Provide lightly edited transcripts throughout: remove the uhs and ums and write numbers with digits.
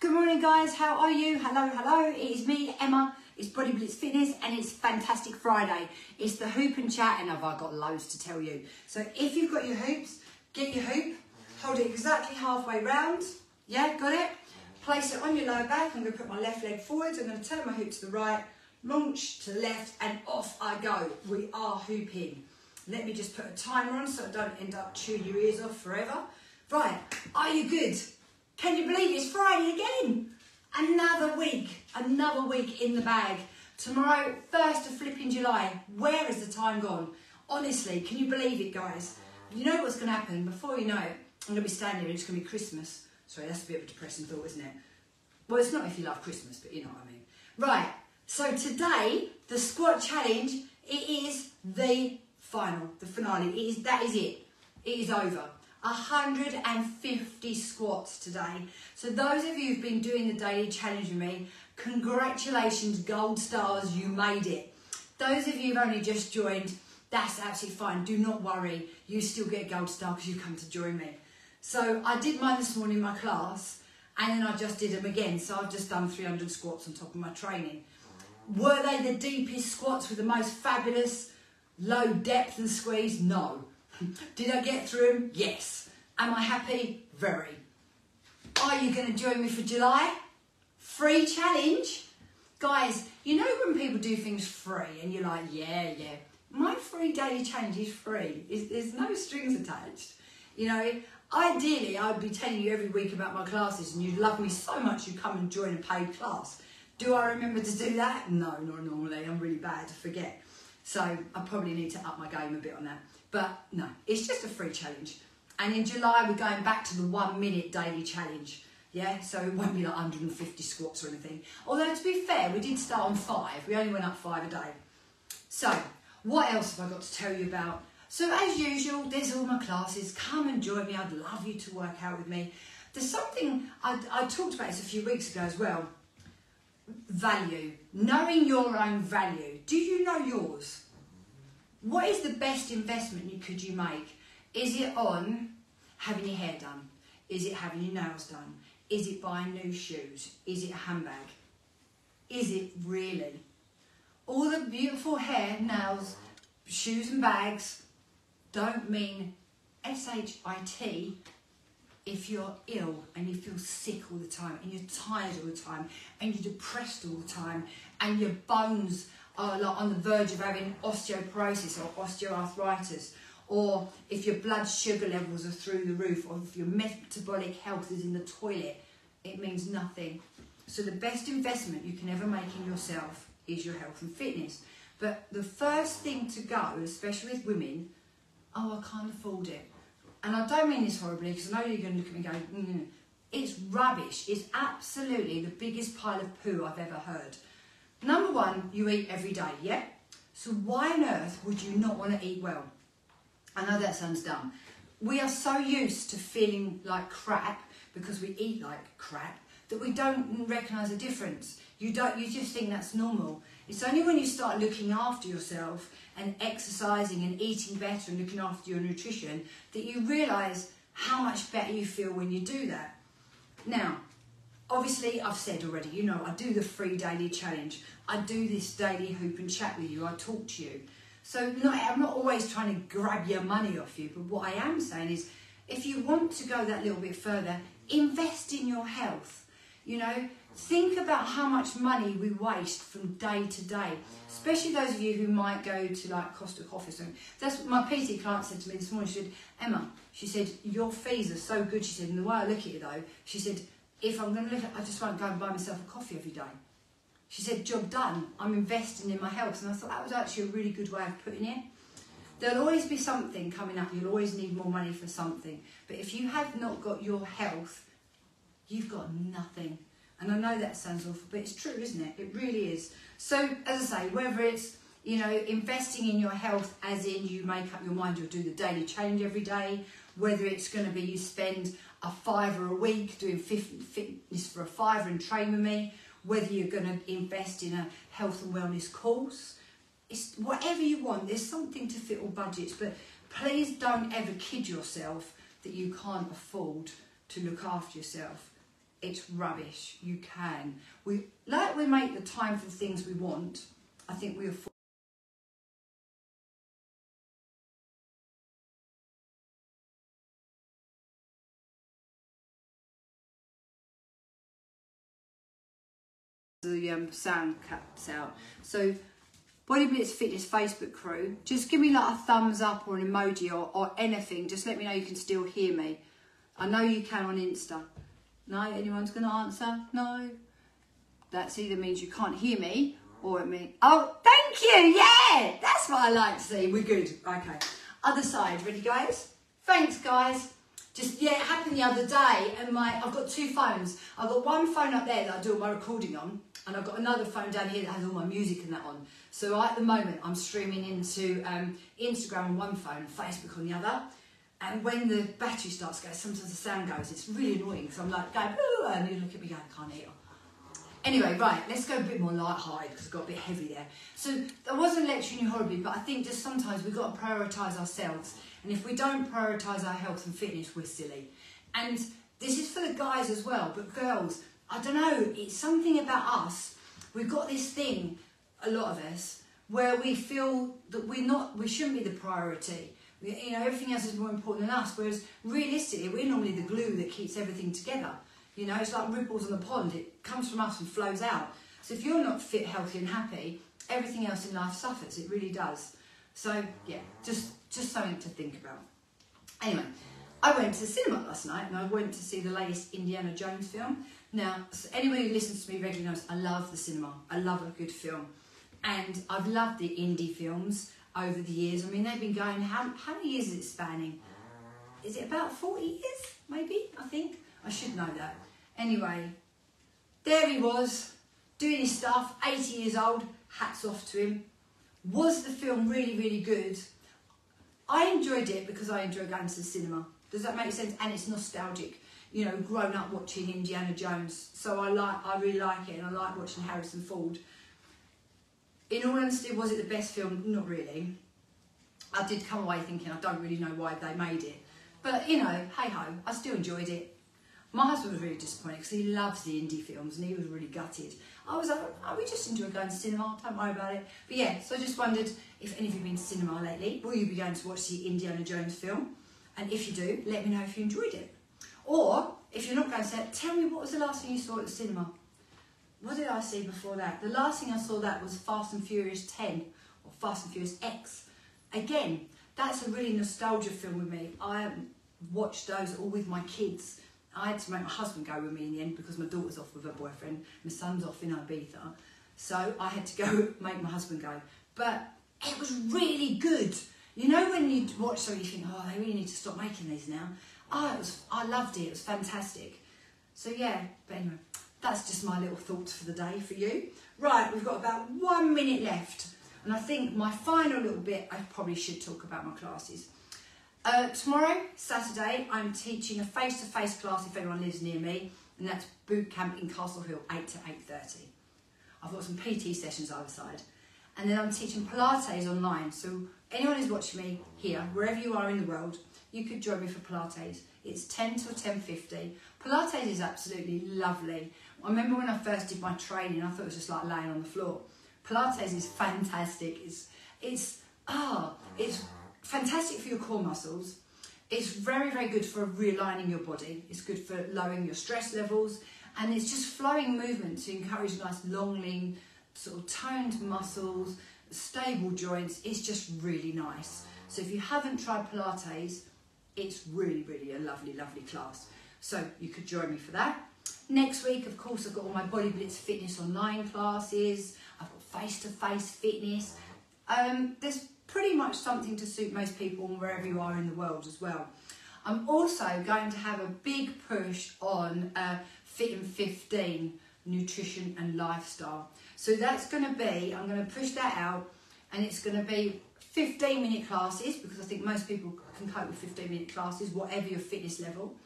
Good morning guys, how are you? Hello, it is me, Emma. It's Body Blitz Fitness and it's Fantastic Friday. It's the hoop and chat and I've got loads to tell you. So if you've got your hoops, get your hoop, hold it exactly halfway round. Yeah, got it? Place it on your lower back. I'm going to put my left leg forward. I'm going to turn my hoop to the right, launch to the left and off I go. We are hooping. Let me just put a timer on so I don't end up chewing your ears off forever. Right, are you good? Can you believe it's Friday again? Another week in the bag. Tomorrow, 1st of flipping July. Where has the time gone? Honestly, can you believe it, guys? You know what's going to happen? Before you know it, I'm going to be standing here and it's going to be Christmas. Sorry, that's a bit of a depressing thought, isn't it? Well, it's not if you love Christmas, but you know what I mean. Right, so today, the squat challenge, it is the final, the finale. That is it. It is over. 150 squats today. So those of you who've been doing the daily challenge with me, congratulations, gold stars, you made it. Those of you who've only just joined, that's absolutely fine. Do not worry, you still get a gold star because you come to join me. So I did mine this morning in my class and then I just did them again. So I've just done 300 squats on top of my training. Were they the deepest squats with the most fabulous low depth and squeeze? No. Did I get through them? Yes. Am I happy? Very. Are you going to join me for July? Free challenge? Guys, you know when people do things free and you're like, yeah. My free daily challenge is free. There's no strings attached. You know, ideally I'd be telling you every week about my classes and you'd love me so much you'd come and join a paid class. Do I remember to do that? No, not normally. I'm really bad to forget. So I probably need to up my game a bit on that. But no, it's just a free challenge. And in July, we're going back to the 1 minute daily challenge. Yeah, so it won't be like 150 squats or anything. Although to be fair, we did start on 5. We only went up 5 a day. So what else have I got to tell you about? So as usual, there's all my classes. Come and join me. I'd love you to work out with me. There's something, I talked about this a few weeks ago as well. Value. Knowing your own value. Do you know yours? What is the best investment could you make? Is it on having your hair done? Is it having your nails done? Is it buying new shoes? Is it a handbag? Is it really? All the beautiful hair, nails, shoes and bags don't mean S-H-I-T if you're ill and you feel sick all the time and you're tired all the time and you're depressed all the time and your bones are like on the verge of having osteoporosis or osteoarthritis, or if your blood sugar levels are through the roof, or if your metabolic health is in the toilet, it means nothing. So the best investment you can ever make in yourself is your health and fitness. But the first thing to go, especially with women, oh, I can't afford it. And I don't mean this horribly, because I know you're going to look at me and go, It's rubbish. It's absolutely the biggest pile of poo I've ever heard. Number one, you eat every day, yeah? So why on earth would you not want to eat well? I know that sounds dumb. We are so used to feeling like crap because we eat like crap that we don't recognise the difference. You just think that's normal. It's only when you start looking after yourself and exercising and eating better and looking after your nutrition that you realise how much better you feel when you do that. Now, obviously, I've said already, you know, I do the free daily challenge. I do this daily hoop and chat with you. I talk to you. So I'm not always trying to grab your money off you, but what I am saying is if you want to go that little bit further, invest in your health. You know, think about how much money we waste from day to day, especially those of you who might go to like Costa Coffee or something. That's what my PT client said to me this morning. She said, Emma, she said, your fees are so good. She said, and the way I look at it though, she said, if I'm going to look at, I just won't go and buy myself a coffee every day. She said, job done. I'm investing in my health. And I thought that was actually a really good way of putting it. There'll always be something coming up. You'll always need more money for something. But if you have not got your health, you've got nothing. And I know that sounds awful, but it's true, isn't it? It really is. So, as I say, whether it's, you know, investing in your health as in you make up your mind you'll do the daily challenge every day, whether it's going to be you spend a £5 a week doing fitness for a £5 and train with me, whether you're going to invest in a health and wellness course, it's whatever you want. There's something to fit all budgets, but please don't ever kid yourself that you can't afford to look after yourself. it's rubbish. You can. We make the time for the things we want. I think we afford the sound cuts out. So Body Blitz Fitness Facebook crew, just give me like a thumbs up or an emoji or anything. Just let me know you can still hear me. I know you can on Insta. No, anyone's going to answer? No. That either means you can't hear me or it means... Oh, thank you. Yeah, that's what I like to see. We're good. Okay. Other side. Ready, guys? Thanks, guys. Just, yeah, it happened the other day and I've got two phones. I've got one phone up there that I do all my recording on and I've got another phone down here that has all my music and that on. So at the moment, I'm streaming into Instagram on one phone and Facebook on the other. And when the battery starts going, sometimes the sound goes. It's really annoying because I'm like, going, and you look at me going, can't hear. Anyway, right, let's go a bit more light-hearted because it got a bit heavy there. So I wasn't lecturing you horribly, but I think just sometimes we've got to prioritise ourselves. And if we don't prioritise our health and fitness, we're silly. And this is for the guys as well, but girls, I don't know, it's something about us. We've got this thing, a lot of us, where we feel that we shouldn't be the priority. You know, everything else is more important than us, whereas realistically, we're normally the glue that keeps everything together. You know, it's like ripples on the pond. It comes from us and flows out. So if you're not fit, healthy and happy, everything else in life suffers. It really does. So, yeah, just something to think about. Anyway, I went to the cinema last night and I went to see the latest Indiana Jones film. Now, anyone who listens to me regularly knows I love the cinema. I love a good film. And I've loved the indie films over the years. I mean, they've been going, how many years is it spanning? Is it about 40 years, maybe, I think? I should know that. Anyway, there he was, doing his stuff, 80 years old, hats off to him. Was the film really, really good? I enjoyed it because I enjoy going to the cinema. Does that make sense? And it's nostalgic. You know, grown up watching Indiana Jones. So I really like it and I like watching Harrison Ford. In all honesty, was it the best film? Not really. I did come away thinking I don't really know why they made it. But, you know, hey-ho, I still enjoyed it. My husband was really disappointed because he loves the indie films and he was really gutted. I was like, oh, we just enjoy going to cinema, don't worry about it. But yeah, so I just wondered if any of you have been to cinema lately. Will you be going to watch the Indiana Jones film? And if you do, let me know if you enjoyed it. Or, if you're not going to see it, tell me what was the last thing you saw at the cinema? What did I see before that? The last thing I saw that was Fast and Furious 10 or Fast and Furious X. Again, that's a really nostalgia film with me. I watched those all with my kids. I had to make my husband go with me in the end because my daughter's off with her boyfriend, my son's off in Ibiza. So I had to go make my husband go. But it was really good. You know when you watch something you think, oh, they really need to stop making these now. Oh, I loved it, it was fantastic. So yeah, but anyway, that's just my little thoughts for the day for you. Right, we've got about 1 minute left. And I think my final little bit, I probably should talk about my classes. Tomorrow, Saturday, I'm teaching a face-to-face class if anyone lives near me, and that's boot camp in Castle Hill, 8 to 8:30. I've got some PT sessions either side. And then I'm teaching Pilates online, so anyone who's watching me here, wherever you are in the world, you could join me for Pilates. It's 10 till 10:50. Pilates is absolutely lovely. I remember when I first did my training, I thought it was just like laying on the floor. Pilates is fantastic. It's fantastic for your core muscles. It's very, very good for realigning your body. It's good for lowering your stress levels. And it's just flowing movement to encourage nice, long, lean, sort of toned muscles, stable joints. It's just really nice. So if you haven't tried Pilates, it's really, really a lovely, lovely class. So you could join me for that. Next week, of course, I've got all my Body Blitz Fitness online classes. I've got face-to-face fitness. There's pretty much something to suit most people wherever you are in the world as well. I'm also going to have a big push on Fit and 15 nutrition and lifestyle. So that's going to be, I'm going to push that out, and it's going to be 15-minute classes because I think most people can cope with 15-minute classes, whatever your fitness level.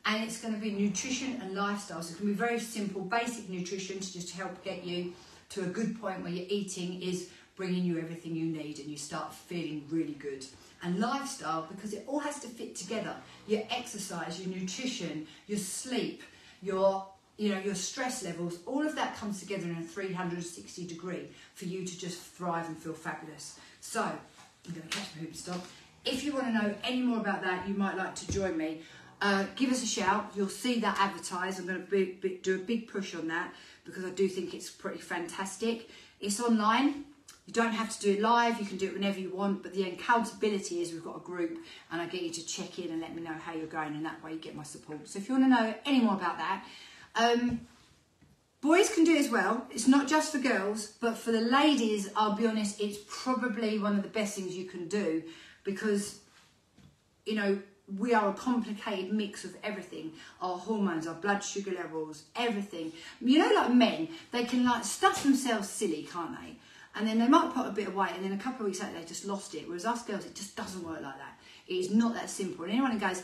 And it's going to be nutrition and lifestyle. So it's going to be very simple, basic nutrition to just help get you to a good point where your eating is bringing you everything you need and you start feeling really good. And lifestyle, because it all has to fit together. Your exercise, your nutrition, your sleep, your your stress levels, all of that comes together in a 360 degree for you to just thrive and feel fabulous. So, I'm going to catch my hoop stop. If you want to know any more about that, you might like to join me. Give us a shout. You'll see that advertised. I'm going to do a big push on that because I do think it's pretty fantastic. It's online. You don't have to do it live. You can do it whenever you want. But the accountability is we've got a group and I get you to check in and let me know how you're going, and that way you get my support. So if you want to know any more about that, boys can do it as well. It's not just for girls, but for the ladies, I'll be honest, it's probably one of the best things you can do because, we are a complicated mix of everything. Our hormones, our blood sugar levels, everything. Like men, they can like stuff themselves silly, can't they? And then they might put a bit of weight and then a couple of weeks later they just lost it. Whereas us girls, it just doesn't work like that. It is not that simple. And anyone who goes,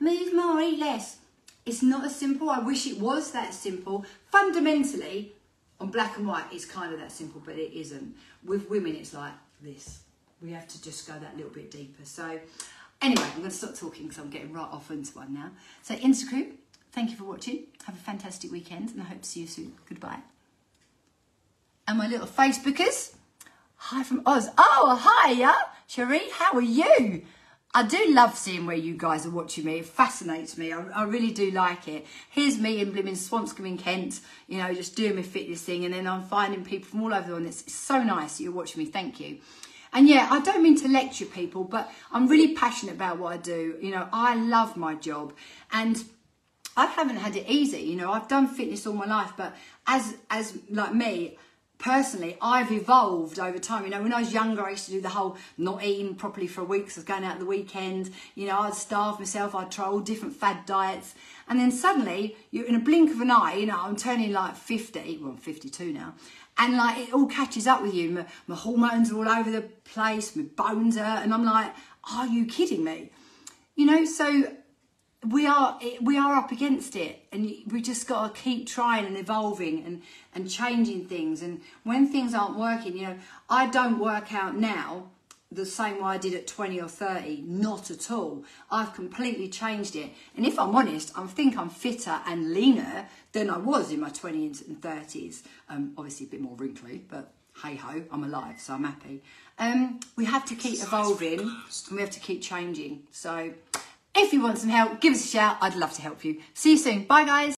move more, eat less. It's not as simple. I wish it was that simple. Fundamentally, on black and white, it's kind of that simple, but it isn't. With women, it's like this. We have to just go that little bit deeper. So anyway, I'm going to stop talking because I'm getting right off into one now. So Instagram, thank you for watching. Have a fantastic weekend and I hope to see you soon. Goodbye. And my little Facebookers, hi from Oz. Oh, hiya, Cherie, how are you? I do love seeing where you guys are watching me. It fascinates me. I really do like it. Here's me in blooming Swanscombe in Kent, just doing my fitness thing. And then I'm finding people from all over the world. It's so nice that you're watching me. Thank you. And yeah, I don't mean to lecture people, but I'm really passionate about what I do. I love my job and I haven't had it easy. I've done fitness all my life, but as like me, personally, I've evolved over time. When I was younger, I used to do the whole not eating properly for a week, so I was going out the weekend. I'd starve myself, I'd try all different fad diets. And then suddenly, you're in a blink of an eye, I'm turning like 50, well, I'm 52 now. And like, it all catches up with you. My hormones are all over the place, my bones hurt. And I'm like, are you kidding me? So we are up against it, and we just got to keep trying and evolving and changing things. And when things aren't working, I don't work out now the same way I did at 20 or 30, not at all. I've completely changed it. And if I'm honest, I think I'm fitter and leaner than I was in my 20s and 30s. Obviously a bit more wrinkly, but hey ho, I'm alive, so I'm happy. We have to keep evolving and we have to keep changing. So if you want some help, give us a shout. I'd love to help you. See you soon. Bye, guys.